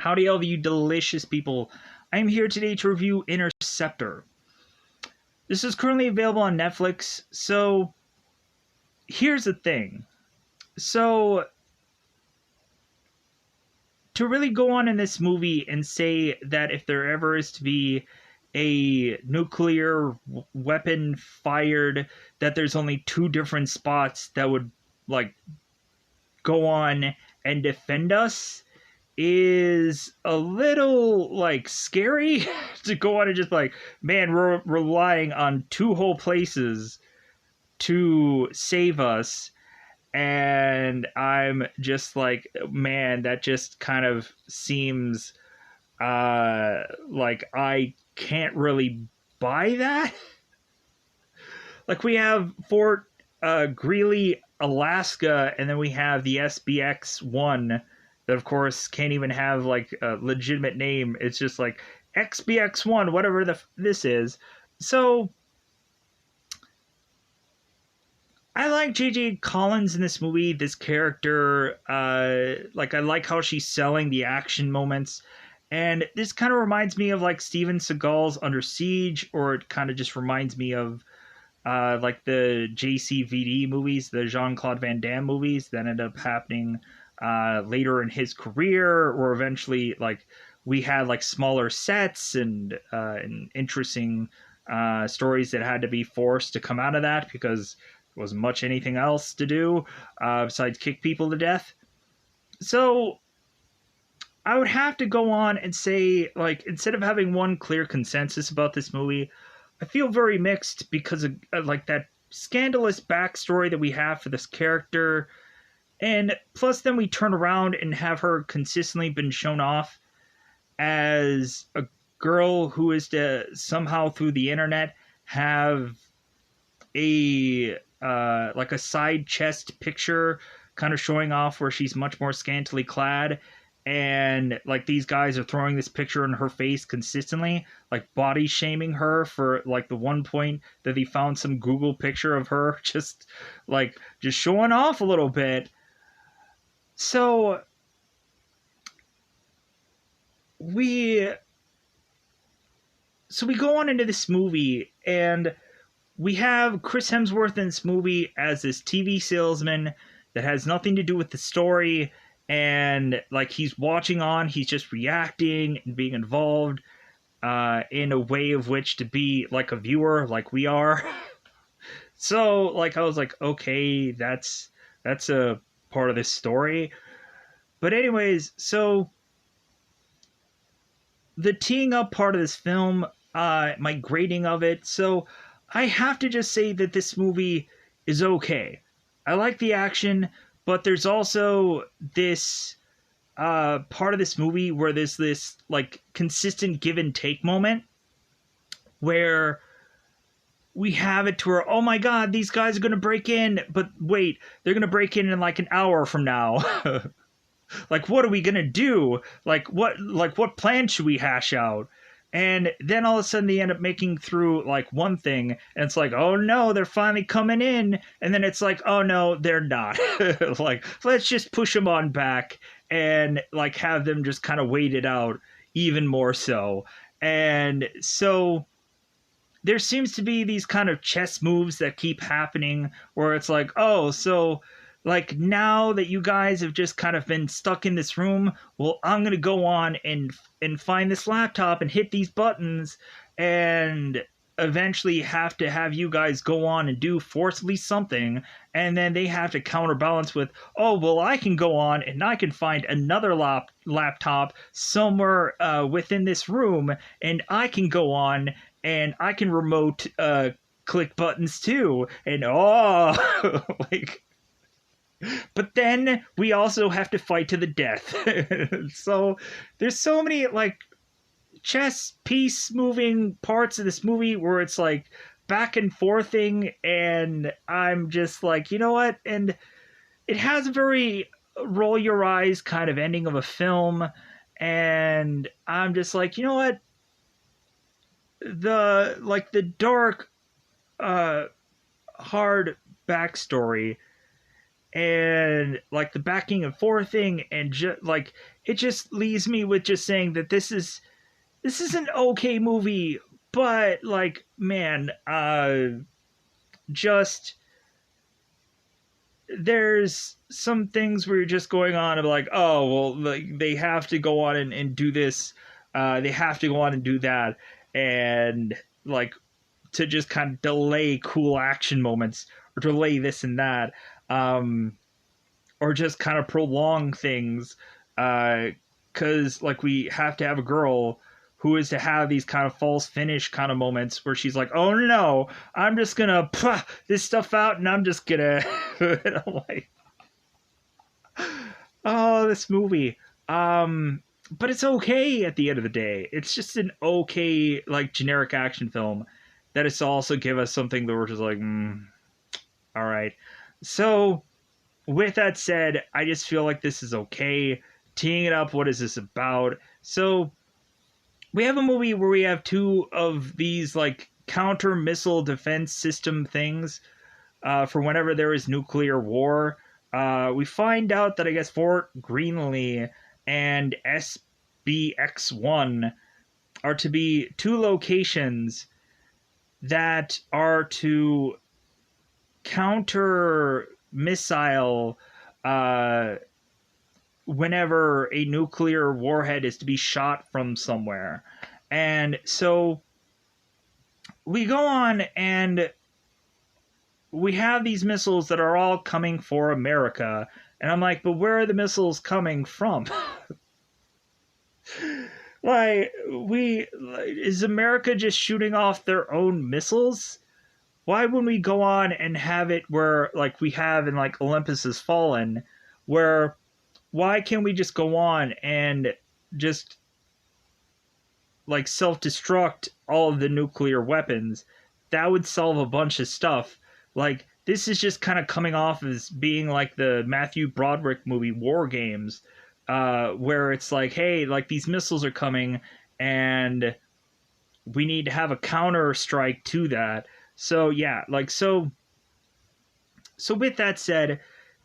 Howdy, all of you delicious people. I'm here today to review Interceptor. This is currently available on Netflix, so here's the thing. So, to really go on in this movie and say that if there ever is to be a nuclear weapon fired, that there's only two different spots that would, like, go on and defend us is a little like scary to go on and just like, man, we're relying on two whole places to save us. And I'm just like, man, that just kind of seems like I can't really buy that. Like, we have Fort Greely, Alaska, and then we have the SBX-1 that, of course, can't even have like a legitimate name. It's just like XBX-1, whatever this is. So I like J.J. Collins in this movie. This character, like, I like how she's selling the action moments. And this kind of reminds me of like Steven Seagal's Under Siege, or it kind of just reminds me of like the JCVD movies, the Jean-Claude Van Damme movies that ended up happening later in his career, or eventually like we had like smaller sets and interesting stories that had to be forced to come out of that because there wasn't much anything else to do besides kick people to death. So I would have to go on and say, like, instead of having one clear consensus about this movie, I feel very mixed because of like that scandalous backstory that we have for this character, and plus then we turn around and have her consistently been shown off as a girl who is to somehow through the internet have a like a side chest picture kind of showing off where she's much more scantily clad, and like these guys are throwing this picture in her face consistently, like body shaming her for like the one point that he found some Google picture of her just showing off a little bit. So we we go on into this movie, and we have Chris Hemsworth in this movie as this TV salesman that has nothing to do with the story, and like he's watching on, he's just reacting and being involved in a way of which to be like a viewer, like we are. So like I was like, okay, that's a part of this story. But anyways, so the teeing up part of this film, my grading of it. So I have to just say that this movie is okay. I like the action, but there's also this part of this movie where there's this like consistent give and take moment where we have it to where, oh my god, these guys are going to break in, but wait, they're going to break in like an hour from now. Like, what are we going to do? What plan should we hash out? And then all of a sudden they end up making through like one thing, and it's like, oh no, they're finally coming in. And then it's like, oh no, they're not. Like, let's just push them on back and like have them just kind of wait it out even more so. And so there seems to be these kind of chess moves that keep happening where it's like, oh, so like now that you guys have just kind of been stuck in this room, well, I'm going to go on and find this laptop and hit these buttons and eventually have to have you guys go on and do forcibly something, and then they have to counterbalance with, oh, well, I can go on and I can find another laptop somewhere within this room, and I can go on and I can remote click buttons too, and oh, like, but then we also have to fight to the death. So there's so many like chess piece moving parts of this movie where it's like back and forthing, and I'm just like, you know what? And it has a very roll your eyes kind of ending of a film, and I'm just like, you know what? The dark hard backstory and like the backing and forth thing, and like it just leaves me with just saying that this is an okay movie, but like man, just there's some things where you're just going on of like, oh well, like they have to go on and do this, they have to go on and do that, and like to just kind of delay cool action moments or delay this and that, um, or just kind of prolong things, because like we have to have a girl who is to have these kind of false finish kind of moments where she's like, oh no, I'm just gonna put this stuff out and I'm just gonna and I'm like, oh, this movie. But it's okay at the end of the day. It's just an okay, like, generic action film that is to also give us something that we're just like, all right. So, with that said, I just feel like this is okay. Teeing it up, what is this about? So, we have a movie where we have two of these, like, counter missile defense system things for whenever there is nuclear war. We find out that I guess Fort Greenlee and SBX1 are to be two locations that are to counter missile whenever a nuclear warhead is to be shot from somewhere. And so we go on and we have these missiles that are all coming for America. And I'm like, but where are the missiles coming from? Like, is America just shooting off their own missiles? Why wouldn't we go on and have it where, like we have in like Olympus Has Fallen, where why can't we just go on and just like self-destruct all of the nuclear weapons? That would solve a bunch of stuff. Like, this is just kind of coming off as being like the Matthew Broderick movie War Games, where it's like, hey, like these missiles are coming and we need to have a counter strike to that. So yeah, like so with that said,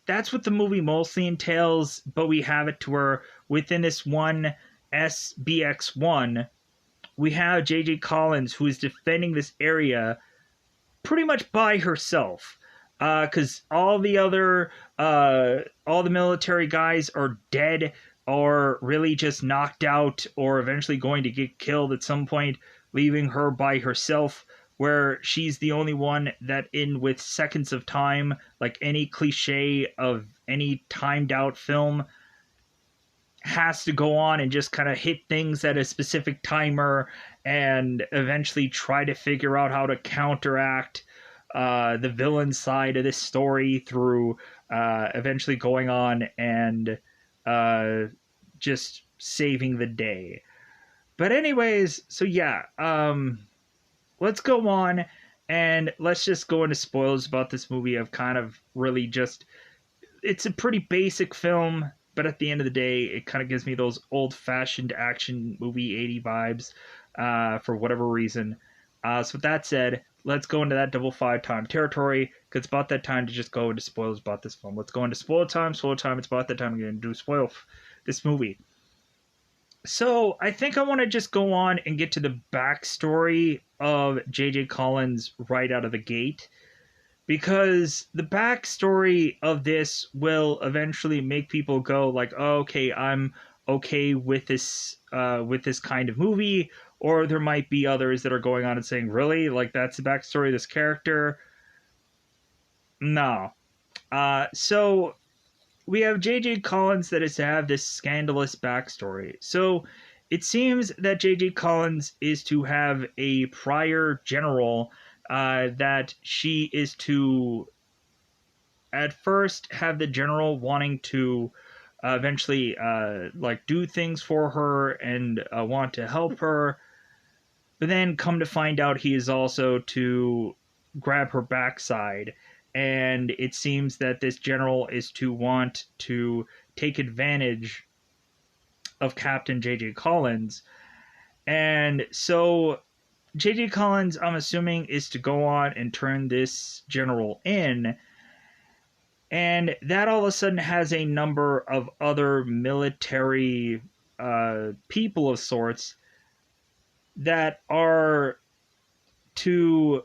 that's what the movie mostly entails, but we have it to where within this one SBX1, we have JJ Collins who is defending this area pretty much by herself, because all the military guys are dead or really just knocked out or eventually going to get killed at some point, leaving her by herself, where she's the only one that in with seconds of time, like any cliche of any timed out film, has to go on and just kind of hit things at a specific timer and eventually try to figure out how to counteract the villain side of this story through eventually going on and just saving the day. But anyways, so yeah, let's go on and let's just go into spoilers about this movie. I've kind of really just, it's a pretty basic film, but at the end of the day, it kind of gives me those old-fashioned action movie 80 vibes for whatever reason. So with that said, let's go into that double five time territory, because it's about that time to just go into spoilers about this film. Let's go into spoiler time. Spoiler time. It's about that time again to do spoil this movie. So I think I want to just go on and get to the backstory of JJ Collins right out of the gate, because the backstory of this will eventually make people go like, oh, okay, I'm okay with this kind of movie. Or there might be others that are going on and saying, really, like that's the backstory of this character? No. So we have JJ Collins that is to have this scandalous backstory. So it seems that JJ Collins is to have a prior general that she is to at first have the general wanting to eventually like do things for her and want to help her, but then come to find out he is also to grab her backside. And it seems that this general is to want to take advantage of Captain JJ Collins. And so JJ Collins, I'm assuming, is to go on and turn this general in. And that all of a sudden has a number of other military people of sorts that are to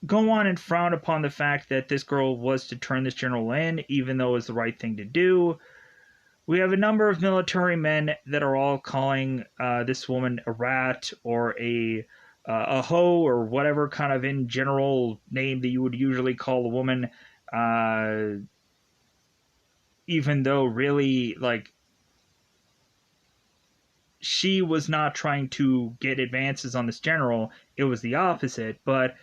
go on and frown upon the fact that this girl was to turn this general in, even though it was the right thing to do. We have a number of military men that are all calling this woman a rat or a hoe or whatever kind of in general name that you would usually call a woman, uh, even though really like she was not trying to get advances on this general. It was the opposite. But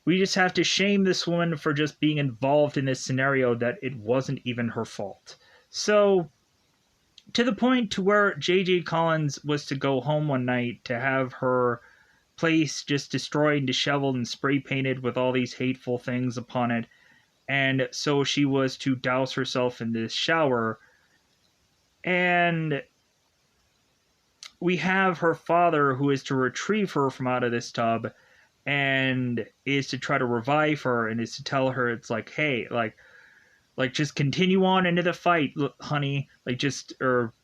we just have to shame this woman for just being involved in this scenario that it wasn't even her fault. So, to the point to where J.J. Collins was to go home one night to have her place just destroyed and disheveled and spray painted with all these hateful things upon it. And so she was to douse herself in this shower. And we have her father who is to retrieve her from out of this tub and is to try to revive her and is to tell her it's like, hey, like just continue on into the fight, honey, like just or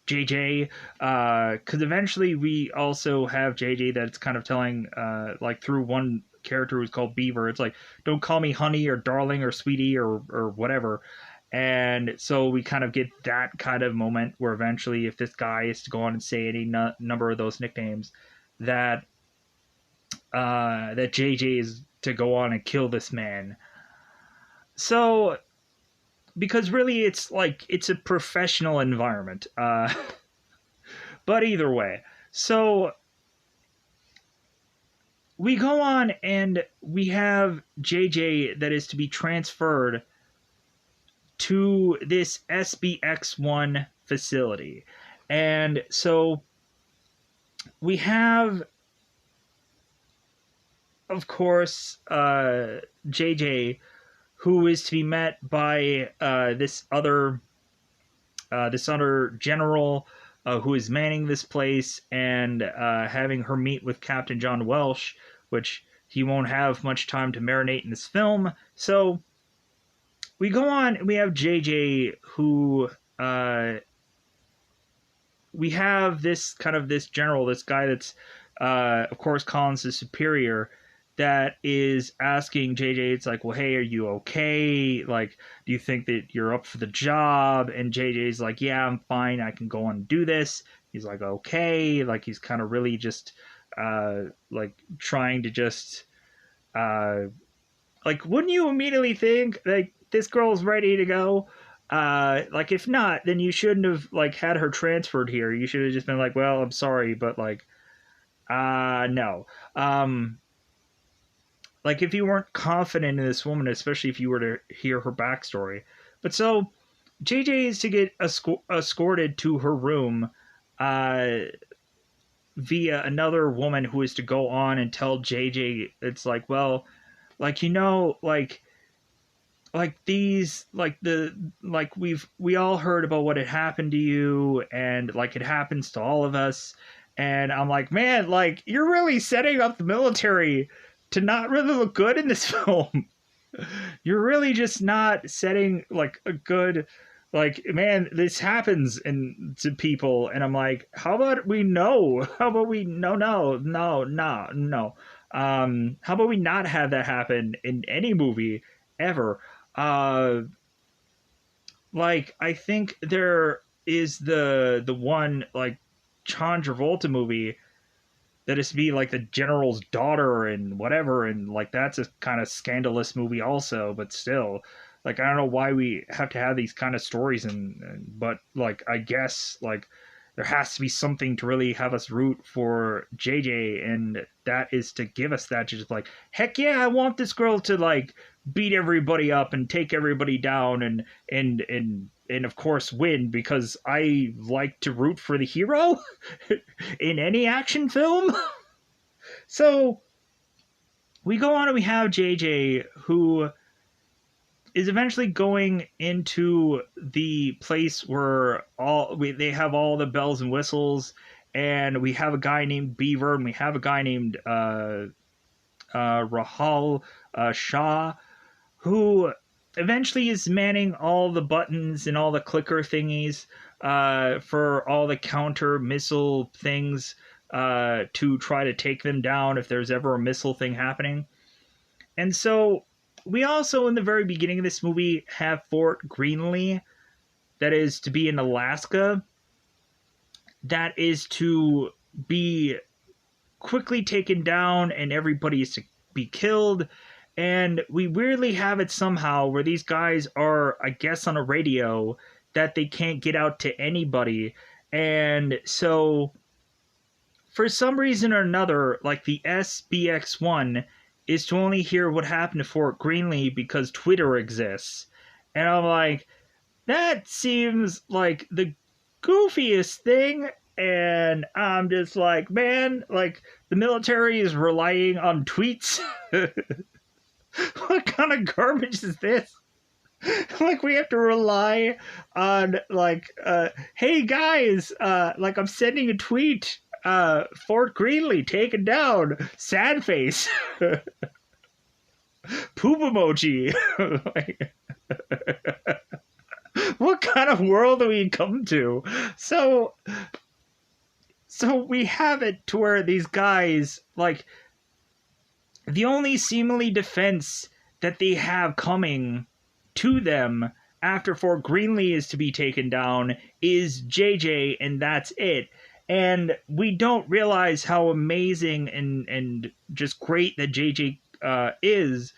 JJ, because eventually we also have JJ that's kind of telling like through one character who's called Beaver, it's like, don't call me honey or darling or sweetie or whatever. And so we kind of get that kind of moment where eventually, if this guy is to go on and say any number of those nicknames, that that JJ is to go on and kill this man. So, because really, it's like it's a professional environment. But either way, so we go on and we have JJ that is to be transferred to this SBX1 facility. And so we have, of course, JJ, who is to be met by this other general who is manning this place and having her meet with Captain John Welsh, which he won't have much time to marinate in this film. So we go on and we have JJ who we have this kind of this general, this guy that's of course Collins' superior, that is asking JJ, it's like, well, hey, are you okay? Like, do you think that you're up for the job? And JJ's like, yeah, I'm fine. I can go on and do this. He's like, okay. Like, he's kind of really just, like, trying to just, like, wouldn't you immediately think, like, this girl's ready to go? Like, if not, then you shouldn't have, like, had her transferred here. You should have just been like, well, I'm sorry, but, like, no. Like, if you weren't confident in this woman, especially if you were to hear her backstory. But so, JJ is to get escorted to her room via another woman who is to go on and tell JJ, it's like, well, like, you know, like these, like the, like we all heard about what had happened to you, and like it happens to all of us. And I'm like, man, like, you're really setting up the military to not really look good in this film. You're really just not setting like a good, like, man, this happens to people. And I'm like, how about we know? How about we no. How about we not have that happen in any movie ever? Uh, like, I think there is the one like John Travolta movie that is to be like the general's daughter and whatever, and like that's a kind of scandalous movie also, but still, like, I don't know why we have to have these kind of stories, and but like I guess like there has to be something to really have us root for JJ, and that is to give us that, just like, heck yeah, I want this girl to like beat everybody up and take everybody down and of course win, because I like to root for the hero in any action film. So we go on and we have JJ, who is eventually going into the place where they have all the bells and whistles, and we have a guy named Beaver, and we have a guy named Rahal Shah, who eventually is manning all the buttons and all the clicker thingies for all the counter missile things to try to take them down if there's ever a missile thing happening. And so we also, in the very beginning of this movie, have Fort Greenlee, that is to be in Alaska, that is to be quickly taken down and everybody is to be killed. And we weirdly have it somehow where these guys are, I guess, on a radio that they can't get out to anybody. And so, for some reason or another, like the SBX1 is to only hear what happened to Fort Greenlee because Twitter exists. And I'm like, that seems like the goofiest thing. And I'm just like, man, like the military is relying on tweets. What kind of garbage is this? Like we have to rely on like hey guys, like I'm sending a tweet, Fort Greenlee taken down, sad face. Poop emoji. Like, what kind of world do we come to? So we have it to where these guys, like, the only seemingly defense that they have coming to them after Fort Greenlee is to be taken down is JJ, and that's it. And we don't realize how amazing and just great that JJ is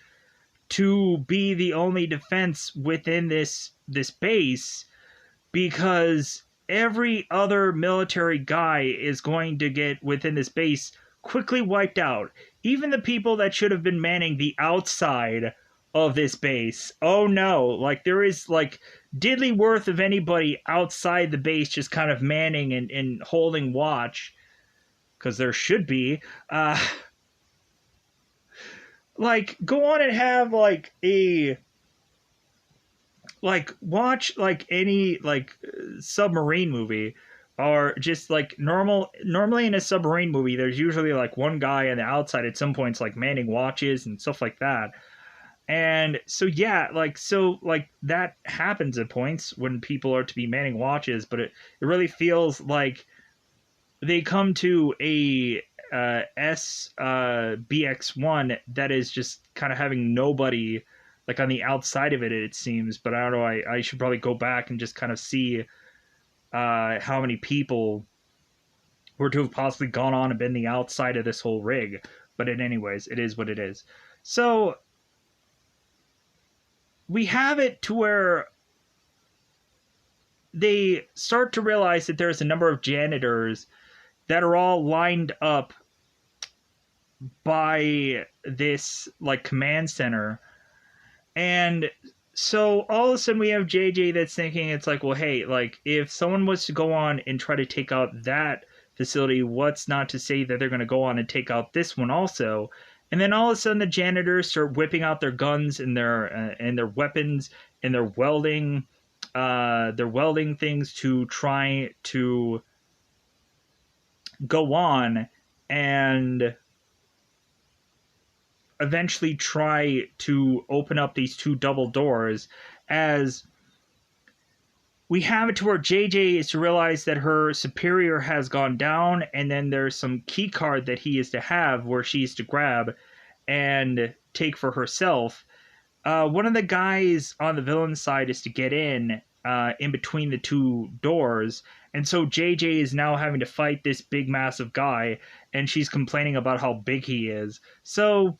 to be the only defense within this base, because every other military guy is going to get within this base quickly wiped out. Even the people that should have been manning the outside of this base. Oh no, like there is like diddly worth of anybody outside the base just kind of manning and holding watch, because there should be. Like go on and have like a like watch like any like submarine movie, or just like normally in a submarine movie there's usually like one guy on the outside at some points like manning watches and stuff like that. And so yeah, like that happens at points when people are to be manning watches, but it really feels like they come to a SBX1 that is just kind of having nobody like on the outside of it seems. But I don't know, I should probably go back and just kind of see how many people were to have possibly gone on and been the outside of this whole rig. But anyways, it is what it is. So we have it to where they start to realize that there's a number of janitors that are all lined up by this like command center. And so all of a sudden we have JJ that's thinking, it's like, well, hey, like if someone was to go on and try to take out that facility, what's not to say that they're going to go on and take out this one also? And then all of a sudden the janitors start whipping out their guns and their weapons and their welding things to try to go on and eventually try to open up these two double doors, as we have it to where JJ is to realize that her superior has gone down, and then there's some key card that he is to have where she is to grab and take for herself. One of the guys on the villain side is to get in between the two doors, and so JJ is now having to fight this big massive guy, and she's complaining about how big he is. So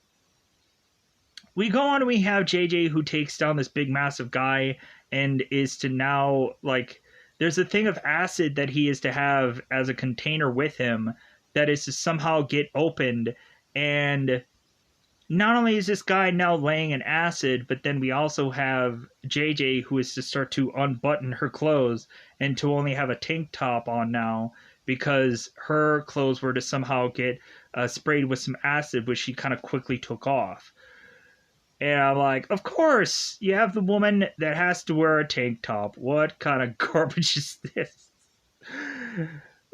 we go on and we have JJ who takes down this big massive guy and is to now, like, there's a thing of acid that he is to have as a container with him that is to somehow get opened. And not only is this guy now laying in acid, but then we also have JJ who is to start to unbutton her clothes and to only have a tank top on now, because her clothes were to somehow get sprayed with some acid, which she kind of quickly took off. And I'm like, of course, you have the woman that has to wear a tank top. What kind of garbage is this?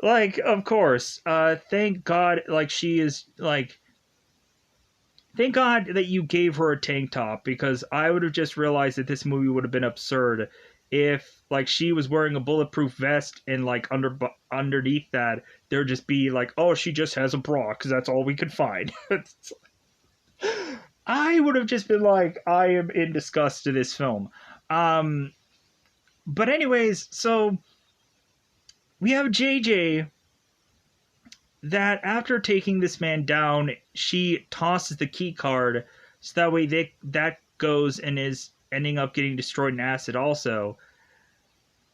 Like, of course. Thank God, like, she is, like, thank God that you gave her a tank top, because I would have just realized that this movie would have been absurd if like she was wearing a bulletproof vest and like underneath that there'd just be like, oh, she just has a bra because that's all we could find. I would have just been like, I am in disgust to this film. Um, but anyways, so we have JJ that after taking this man down, she tosses the key card so that way that goes and is ending up getting destroyed in acid also.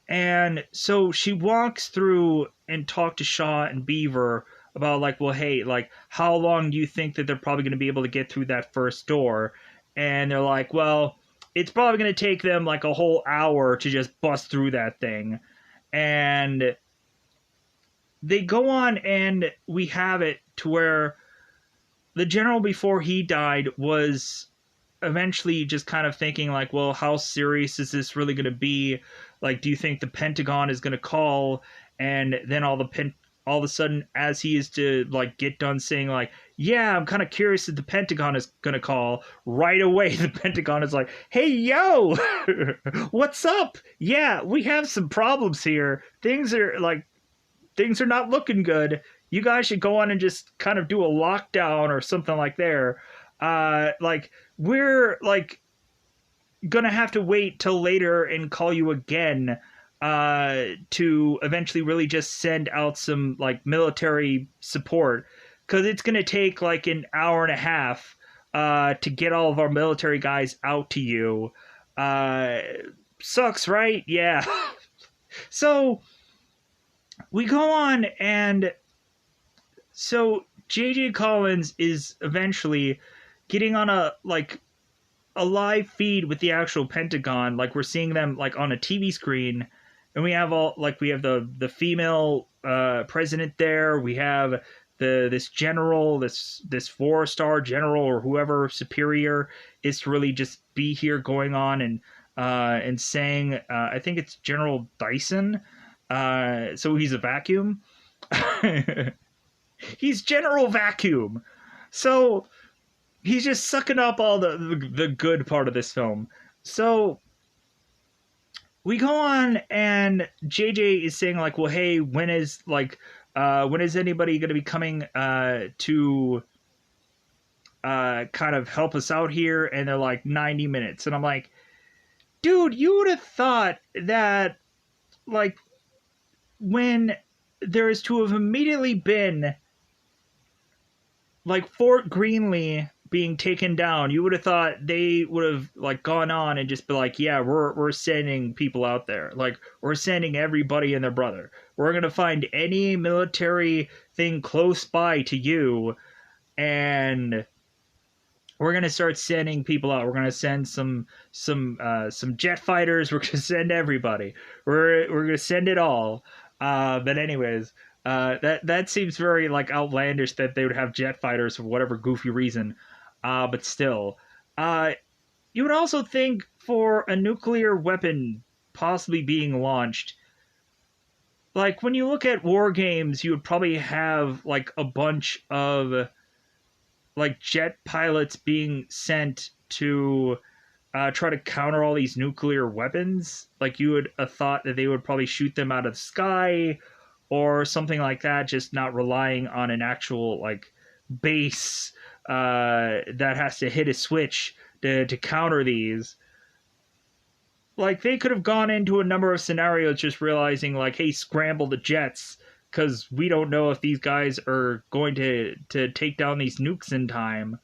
And so she walks through and talks to Shaw and Beaver about like, well, hey, like how long do you think that they're probably going to be able to get through that first door? And they're like, well, it's probably going to take them like a whole hour to just bust through that thing. And they go on, and we have it to where the general before he died was eventually just kind of thinking like, well, how serious is this really going to be? Like, do you think the Pentagon is going to call? And then all of a sudden, as he is to like get done saying like, yeah, I'm kind of curious if the Pentagon is going to call, right away the Pentagon is like, hey, yo, what's up? Yeah, we have some problems here. Things are not looking good. You guys should go on and just kind of do a lockdown or something like there. Like we're like gonna have to wait till later and call you again to eventually really just send out some like military support, because it's gonna take like an hour and a half to get all of our military guys out to you. Sucks, right? Yeah. So we go on, and so JJ Collins is eventually getting on a live feed with the actual Pentagon. Like we're seeing them like on a TV screen, and we have the female president there. We have this general, this 4-star general or whoever superior is to really just be here going on and saying, I think it's General Dyson. So he's a vacuum. He's General Vacuum. So he's just sucking up all the good part of this film. So we go on, and JJ is saying like, well, hey, when is anybody going to be coming to kind of help us out here? And they're like 90 minutes. And I'm like, dude, you would have thought that like when there is to have immediately been like Fort Greenlee being taken down, you would have thought they would have like gone on and just be like, yeah, we're sending people out there, like we're sending everybody and their brother, we're gonna find any military thing close by to you, and we're gonna start sending people out. We're gonna send some jet fighters. We're gonna send everybody. We're gonna send it all. But anyways, that seems very like outlandish that they would have jet fighters for whatever goofy reason. But still, you would also think for a nuclear weapon possibly being launched, like when you look at war games, you would probably have like a bunch of like jet pilots being sent to try to counter all these nuclear weapons. Like you would have thought that they would probably shoot them out of the sky or something like that, just not relying on an actual like base that has to hit a switch to counter these. Like they could have gone into a number of scenarios just realizing like, hey, scramble the jets, because we don't know if these guys are going to take down these nukes in time.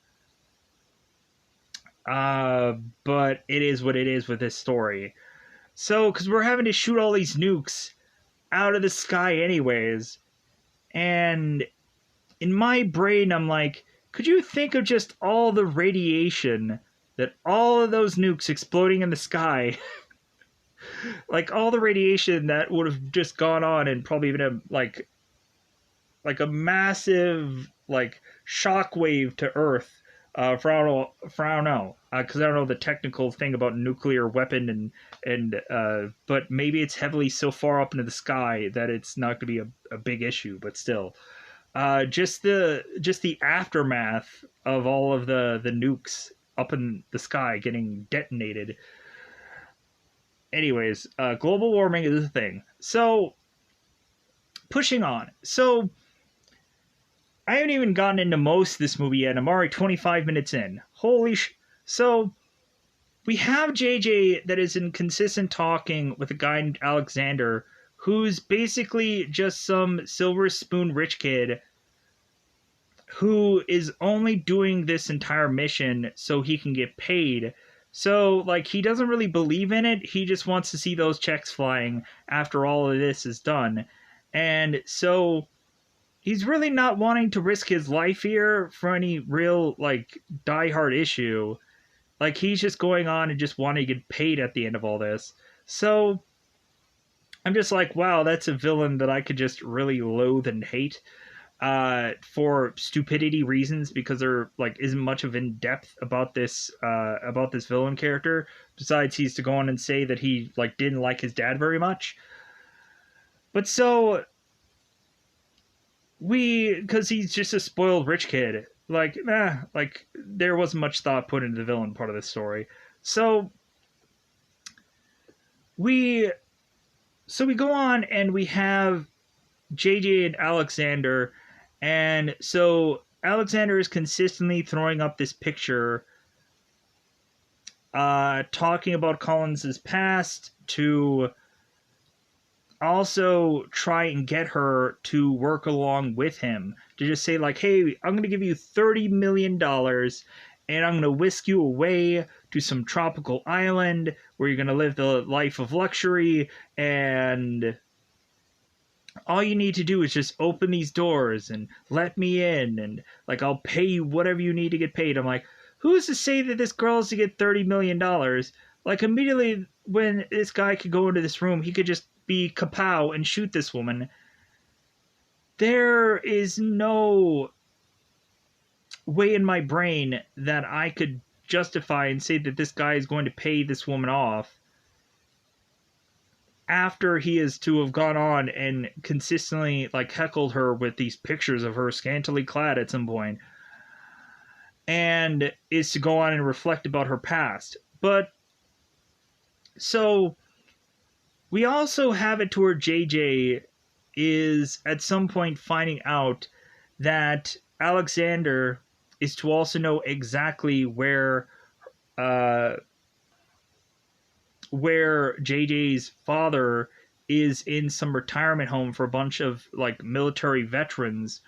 But it is what it is with this story. So, because we're having to shoot all these nukes out of the sky anyways, and in my brain I'm like, could you think of just all the radiation that all of those nukes exploding in the sky, like all the radiation that would have just gone on and probably been like a massive like shockwave to Earth. For I don't know, because I don't know the technical thing about nuclear weapon and but maybe it's heavily so far up into the sky that it's not going to be a big issue. But still, Just the aftermath of all of the nukes up in the sky getting detonated. Anyways, global warming is a thing. So pushing on. So I haven't even gotten into most of this movie yet. I'm already 25 minutes in. So we have JJ that is in consistent talking with a guy named Alexander, who's basically just some silver spoon rich kid who is only doing this entire mission so he can get paid. So, like, he doesn't really believe in it. He just wants to see those checks flying after all of this is done. And so he's really not wanting to risk his life here for any real, like, diehard issue. Like, he's just going on and just wanting to get paid at the end of all this. So I'm just like, wow, that's a villain that I could just really loathe and hate for stupidity reasons, because there like isn't much of in depth about this villain character, besides he's to go on and say that he like didn't like his dad very much. But so because he's just a spoiled rich kid, like there wasn't much thought put into the villain part of this story. So we go on and we have JJ and Alexander. And so Alexander is consistently throwing up this picture, talking about Collins's past, to also try and get her to work along with him. To just say, like, hey, I'm going to give you $30 million, and I'm going to whisk you away to some tropical island where you're going to live the life of luxury, and all you need to do is just open these doors and let me in, and like I'll pay you whatever you need to get paid. I'm like, who's to say that this girl is to get $30 million? Like, immediately when this guy could go into this room, he could just be kapow and shoot this woman. There is no way in my brain that I could justify and say that this guy is going to pay this woman off after he is to have gone on and consistently like heckled her with these pictures of her scantily clad at some point, and is to go on and reflect about her past. But so we also have it to where JJ is at some point finding out that Alexander is to also know exactly where JJ's father is in some retirement home for a bunch of like military veterans,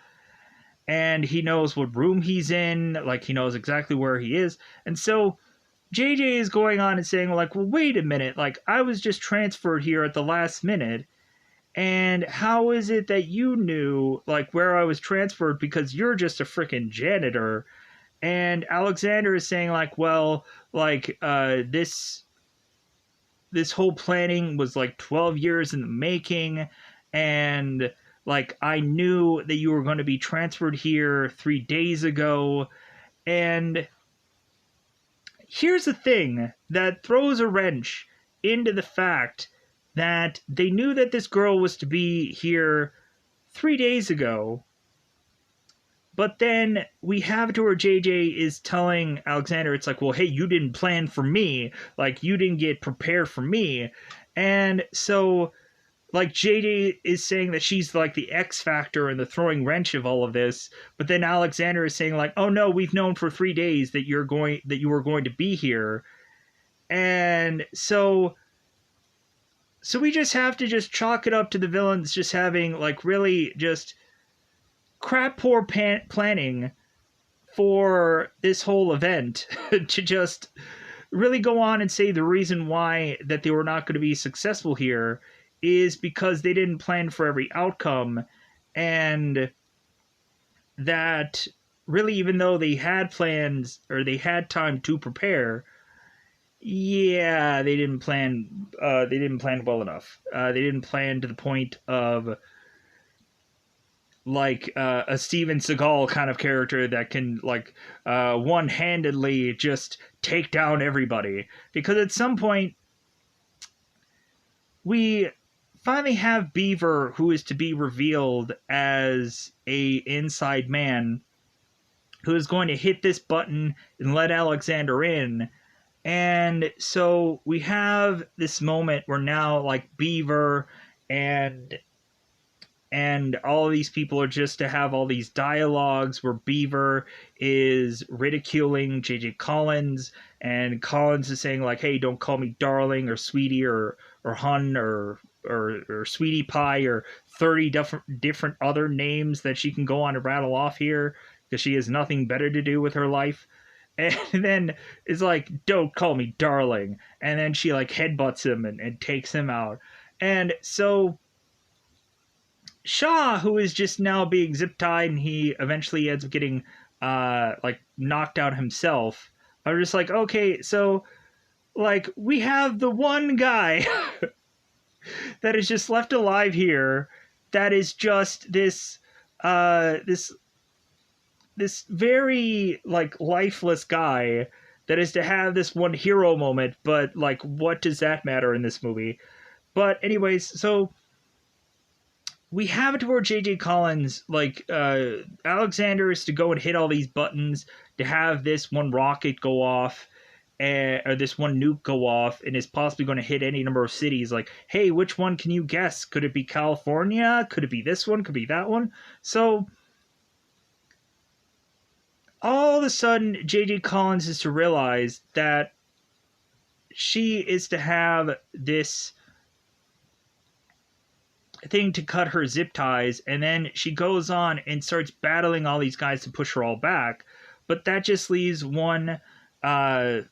and he knows what room he's in, like he knows exactly where he is. And so JJ is going on and saying, like, well, wait a minute, like I was just transferred here at the last minute, and how is it that you knew like where I was transferred, because you're just a freaking janitor? And Alexander is saying, like, well, like this whole planning was like 12 years in the making, and like I knew that you were going to be transferred here 3 days ago. And here's the thing that throws a wrench into the fact that they knew that this girl was to be here 3 days ago. But then we have it to where JJ is telling Alexander, it's like, well, hey, you didn't plan for me. Like, you didn't get prepared for me. And so, like, JJ is saying that she's, like, the X factor and the throwing wrench of all of this. But then Alexander is saying, like, oh, no, we've known for 3 days that you were going to be here. And so we just have to just chalk it up to the villains just having, like, really just crap poor planning for this whole event to just really go on and say the reason why that they were not going to be successful here is because they didn't plan for every outcome, and that really, even though they had plans or they had time to prepare, yeah, they didn't plan well enough. They didn't plan to the point of like a Steven Seagal kind of character that can like one-handedly just take down everybody. Because at some point we finally have Beaver, who is to be revealed as a inside man, who is going to hit this button and let Alexander in. And so we have this moment where now, like, Beaver and all these people are just to have all these dialogues where Beaver is ridiculing JJ Collins, and Collins is saying, like, hey, don't call me darling or sweetie or hun or sweetie pie or 30 different other names that she can go on to rattle off here, because she has nothing better to do with her life. And then it's like, don't call me darling. And then she, like, headbutts him and takes him out. And so Shaw, who is just now being zip tied, and he eventually ends up getting like knocked out himself. I'm just like, okay, so like we have the one guy that is just left alive here, that is just this this very like lifeless guy that is to have this one hero moment, but like what does that matter in this movie? But anyways, so we have it to where JJ Collins, like, Alexander is to go and hit all these buttons to have this one rocket go off, or this one nuke go off, and is possibly going to hit any number of cities. Like, hey, which one can you guess? Could it be California? Could it be this one? Could it be that one? So all of a sudden, JJ Collins is to realize that she is to have this thing to cut her zip ties, and then she goes on and starts battling all these guys to push her all back. But that just leaves one woman,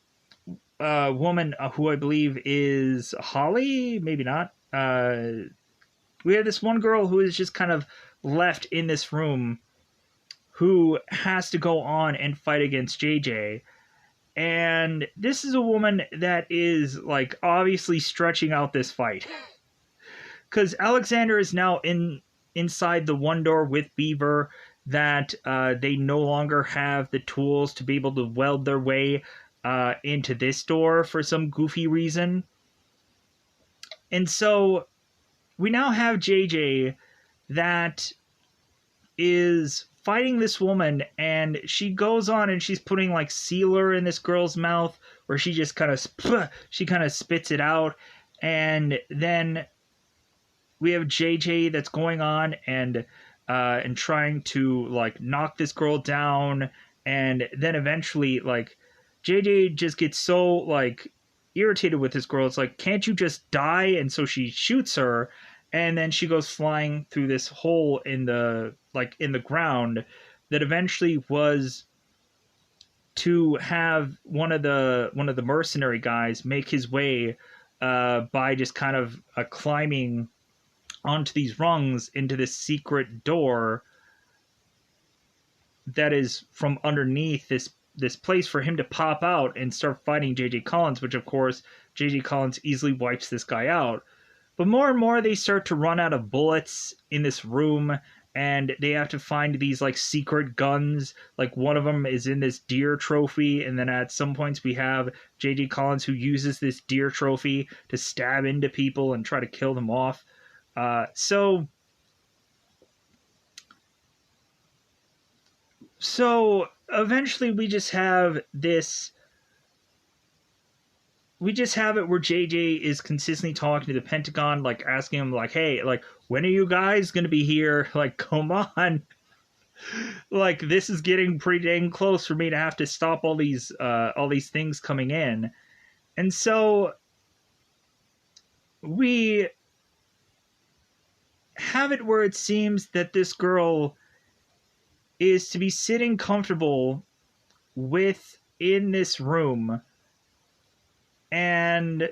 who I believe is Holly, maybe not. We have this one girl who is just kind of left in this room, who has to go on and fight against JJ. And this is a woman that is like obviously stretching out this fight. Because Alexander is now inside the one door with Beaver, that they no longer have the tools to be able to weld their way into this door for some goofy reason. And so we now have JJ that is fighting this woman, and she goes on and she's putting like sealer in this girl's mouth, where she just kind of spits it out. And then we have JJ that's going on and trying to like knock this girl down, and then eventually like JJ just gets so like irritated with this girl. It's like, can't you just die? And so she shoots her, and then she goes flying through this hole in the ground that eventually was to have one of the mercenary guys make his way by just kind of climbing onto these rungs into this secret door that is from underneath this place for him to pop out and start fighting JJ Collins, which of course JJ Collins easily wipes this guy out. But more and more they start to run out of bullets in this room, and they have to find these like secret guns. Like one of them is in this deer trophy, and then at some points we have JJ Collins who uses this deer trophy to stab into people and try to kill them off. So eventually we just have it where JJ is consistently talking to the Pentagon, like asking him like, hey, like, when are you guys going to be here? Like, come on. Like, this is getting pretty dang close for me to have to stop all these things coming in. And so we have it where it seems that this girl is to be sitting comfortable within this room, and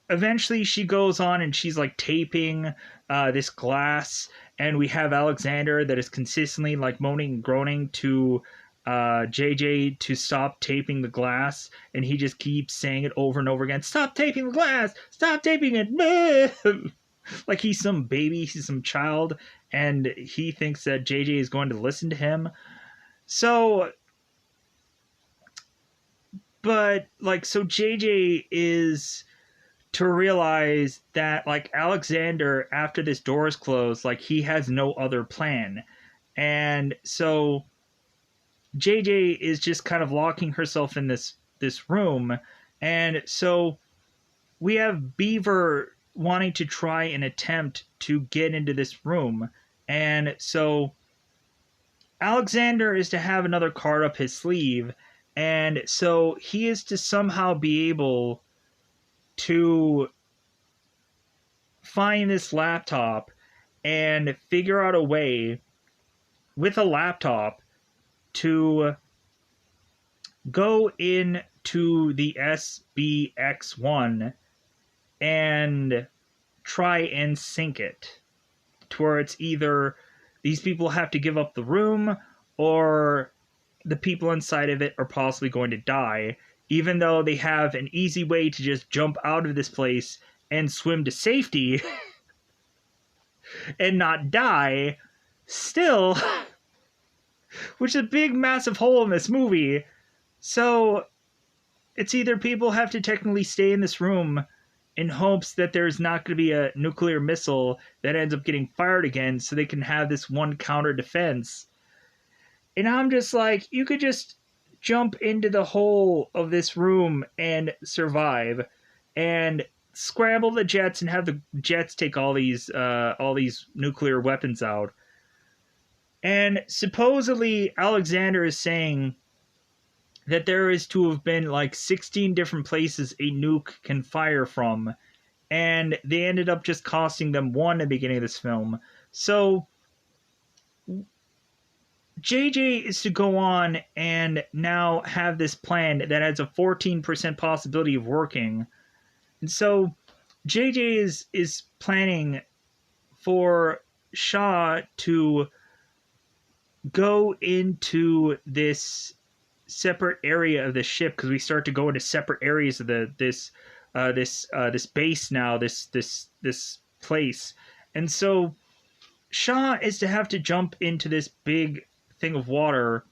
eventually she goes on and she's like taping this glass, and we have Alexander that is consistently like moaning and groaning to JJ to stop taping the glass, and he just keeps saying it over and over again, stop taping the glass, stop taping it. Like he's some baby, he's some child, and he thinks that JJ is going to listen to him. So JJ is to realize that like Alexander, after this door is closed, like he has no other plan. And so JJ is just kind of locking herself in this room. And so we have Beaver wanting to try and attempt to get into this room. And so Alexander is to have another card up his sleeve. And so he is to somehow be able to find this laptop and figure out a way with a laptop to go into the SBX1 and try and sink it to where it's either these people have to give up the room or the people inside of it are possibly going to die, even though they have an easy way to just jump out of this place and swim to safety and not die. Still, which is a big massive hole in this movie. So it's either people have to technically stay in this room in hopes that there's not going to be a nuclear missile that ends up getting fired again so they can have this one counter defense. And I'm just like, you could just jump into the hole of this room and survive and scramble the jets and have the jets take all these nuclear weapons out. And supposedly Alexander is saying that there is to have been like 16 different places a nuke can fire from, and they ended up just costing them one at the beginning of this film. So JJ is to go on and now have this plan that has a 14% possibility of working. And so JJ is planning for Shaw to go into this separate area of the ship, because we start to go into separate areas of this base now, this place. And so Shaw is to have to jump into this big thing of water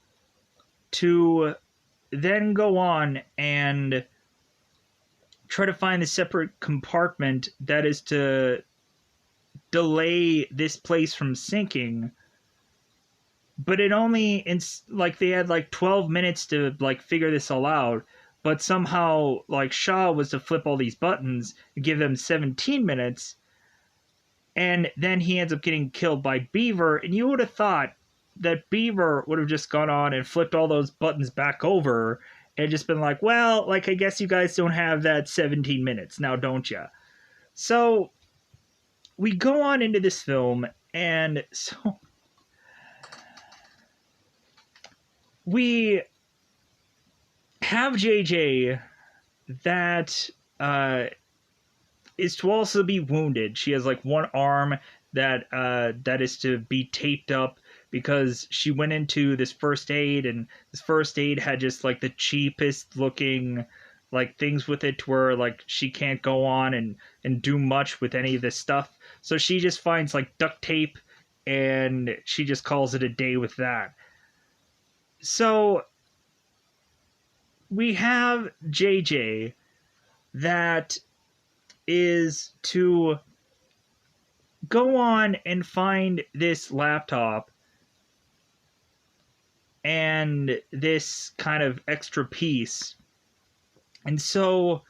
to then go on and try to find the separate compartment that is to delay this place from sinking. But it only, like, they had like 12 minutes to like figure this all out, but somehow like Shaw was to flip all these buttons and give them 17 minutes, and then he ends up getting killed by Beaver. And you would have thought that Beaver would have just gone on and flipped all those buttons back over and just been like, well, like, I guess you guys don't have that 17 minutes now, don't ya? So we go on into this film, and so we have JJ that is to also be wounded. She has like one arm that is to be taped up because she went into this first aid, and this first aid had just like the cheapest looking like things with it to where like she can't go on and do much with any of this stuff. So she just finds like duct tape and she just calls it a day with that. So we have JJ that is to go on and find this laptop and this kind of extra piece. And so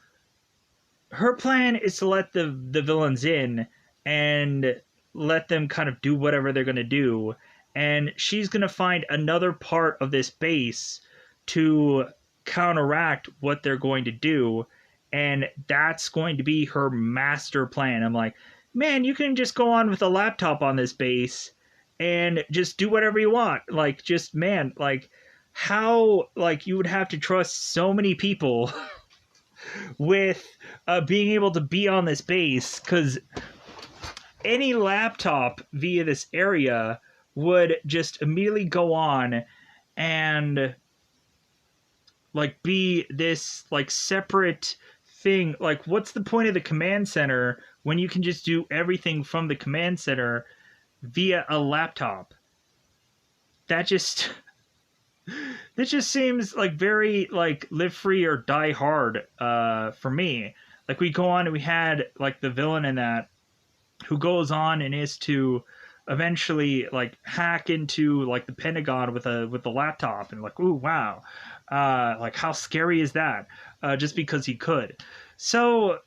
her plan is to let the villains in and let them kind of do whatever they're going to do. And she's going to find another part of this base to counteract what they're going to do. And that's going to be her master plan. I'm like, man, you can just go on with a laptop on this base and just do whatever you want. Like, just, man, like, how, like, you would have to trust so many people with being able to be on this base, because any laptop via this area would just immediately go on and like be this like separate thing. Like, what's the point of the command center when you can just do everything from the command center via a laptop? That just seems like very like live free or die hard for me. like we go on and we had like the villain in that who goes on and is to eventually like hack into like the Pentagon with the laptop and like, ooh, wow, like how scary is that? Just because he could. So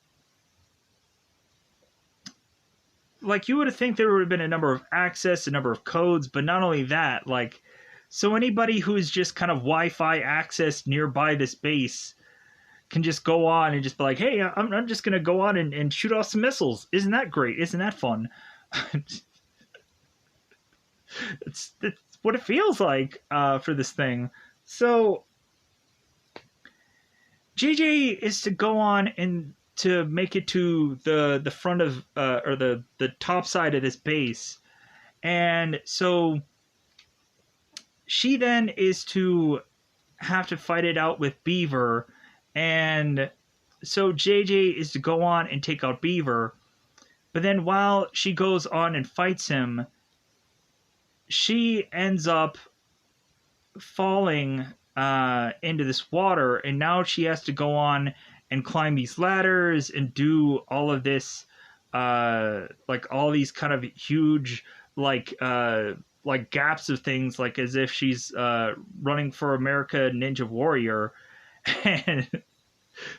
like you would think there would have been a number of access, a number of codes, but not only that, like so anybody who's just kind of Wi-Fi access nearby this base can just go on and just be like, hey, I'm just gonna go on and shoot off some missiles. Isn't that great? Isn't that fun? It's what it feels like for this thing. So JJ is to go on and to make it to the front of or the top side of this base, and so she then is to have to fight it out with Beaver, and so JJ is to go on and take out Beaver, but then while she goes on and fights him, she ends up falling into this water, and now she has to go on and climb these ladders and do all of this, like all these kind of huge, like gaps of things, like as if she's running for America Ninja Warrior, and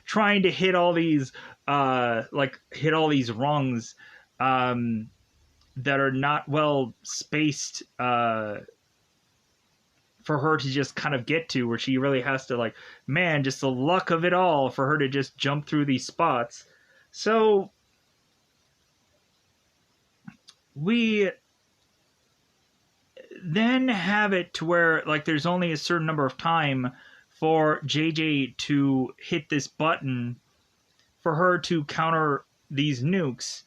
trying to hit all these, hit all these rungs, that are not well spaced, for her to just kind of get to, where she really has to like, man, just the luck of it all for her to just jump through these spots. So we then have it to where like there's only a certain number of time for JJ to hit this button for her to counter these nukes,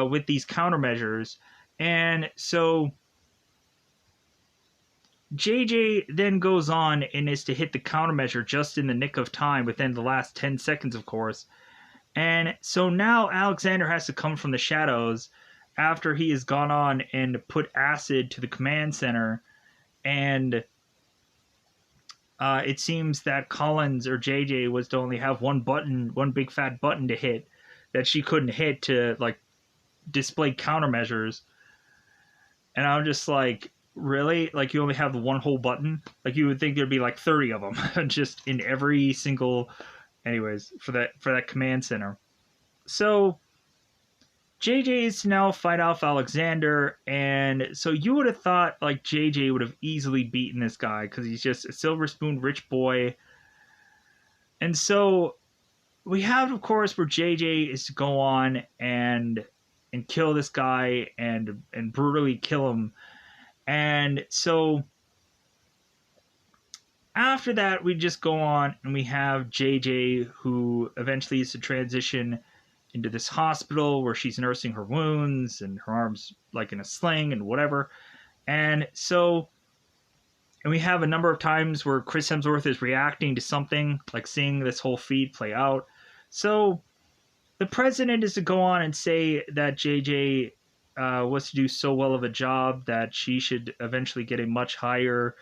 with these countermeasures. And so JJ then goes on and is to hit the countermeasure just in the nick of time, within the last 10 seconds, of course. And so now Alexander has to come from the shadows after he has gone on and put acid to the command center. And it seems that Collins or JJ was to only have one button, one big fat button to hit that she couldn't hit to like display countermeasures. And I'm just like, really? Like you only have the one whole button? Like you would think there'd be like 30 of them just in every single, anyways, for that command center. So JJ is to now fight off Alexander, and so you would have thought like JJ would have easily beaten this guy because he's just a silver spoon rich boy. And so we have, of course, where JJ is to go on and kill this guy and brutally kill him. And so after that, we just go on and we have JJ, who eventually is to transition into this hospital where she's nursing her wounds and her arms like in a sling and whatever. And so, and we have a number of times where Chris Hemsworth is reacting to something, like seeing this whole feed play out. So the president is to go on and say that JJ was to do so well of a job that she should eventually get a much higher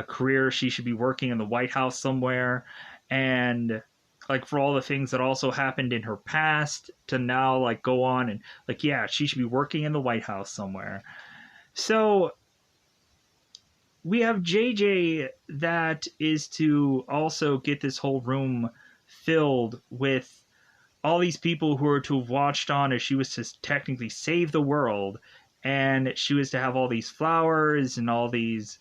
career. She should be working in the White House somewhere. And like for all the things that also happened in her past, to now like go on and like, yeah, she should be working in the White House somewhere. So we have JJ that is to also get this whole room filled with all these people who are to have watched on as she was to technically save the world, and she was to have all these flowers and all of these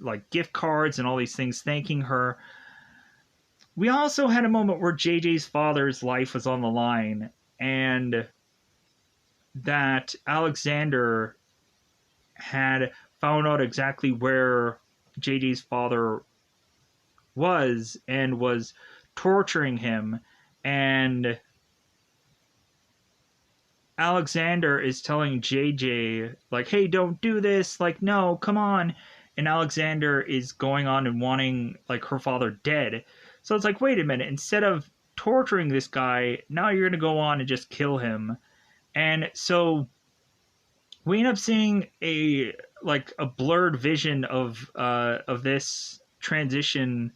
like gift cards and all these things thanking her. We also had a moment where JJ's father's life was on the line, and that Alexander had found out exactly where JJ's father was and was torturing him. And Alexander is telling JJ like, hey, don't do this, like, no, come on. And Alexander is going on and wanting like her father dead. So it's like, wait a minute, instead of torturing this guy, now you're gonna go on and just kill him. And so we end up seeing a blurred vision of this transition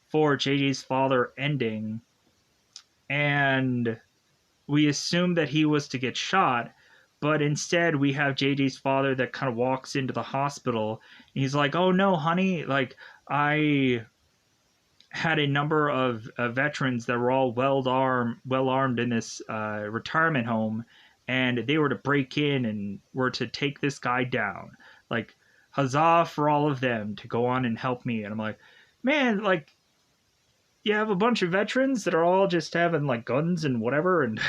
for JJ's father ending, and we assumed that he was to get shot, but instead we have JJ's father that kind of walks into the hospital. And he's like, "Oh no, honey! Like I had a number of veterans that were all well armed in this retirement home, and they were to break in and were to take this guy down. Like, huzzah for all of them to go on and help me." And I'm like, man, like you have a bunch of veterans that are all just having like guns and whatever, and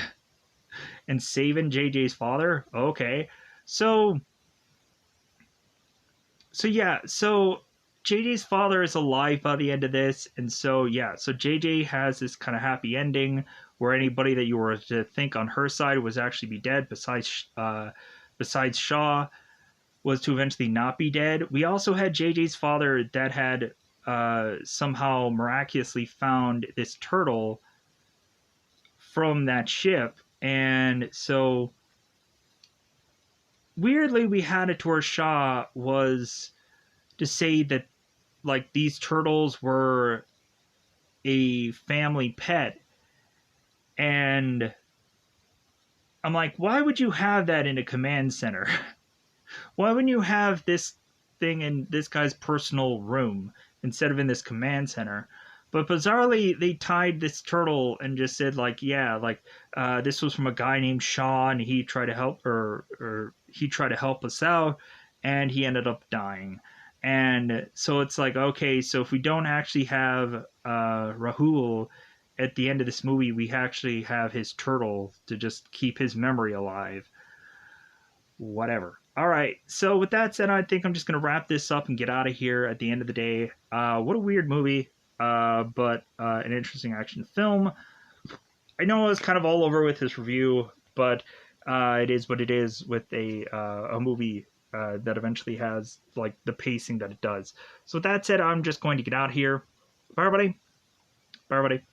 and saving JJ's father. Okay, so so JJ's father is alive by the end of this, and so yeah, so JJ has this kind of happy ending where anybody that you were to think on her side was actually be dead, besides Shaw, was to eventually not be dead. We also had JJ's father that had somehow miraculously found this turtle from that ship, and so weirdly we had it to where Shaw was to say that like these turtles were a family pet, and I'm like, why would you have that in a command center? Why wouldn't you have this thing in this guy's personal room instead of in this command center? But bizarrely, they tied this turtle and just said like, yeah, like this was from a guy named Shaw, and he tried to help, or he tried to help us out, and he ended up dying. And so it's like, okay, so if we don't actually have Rahul at the end of this movie, we actually have his turtle to just keep his memory alive. Whatever. All right. So with that said, I think I'm just gonna wrap this up and get out of here. At the end of the day, what a weird movie, but an interesting action film. I know I was kind of all over with this review, but it is what it is with a movie that eventually has like the pacing that it does. So with that said, I'm just going to get out of here. Bye, everybody. Bye, everybody.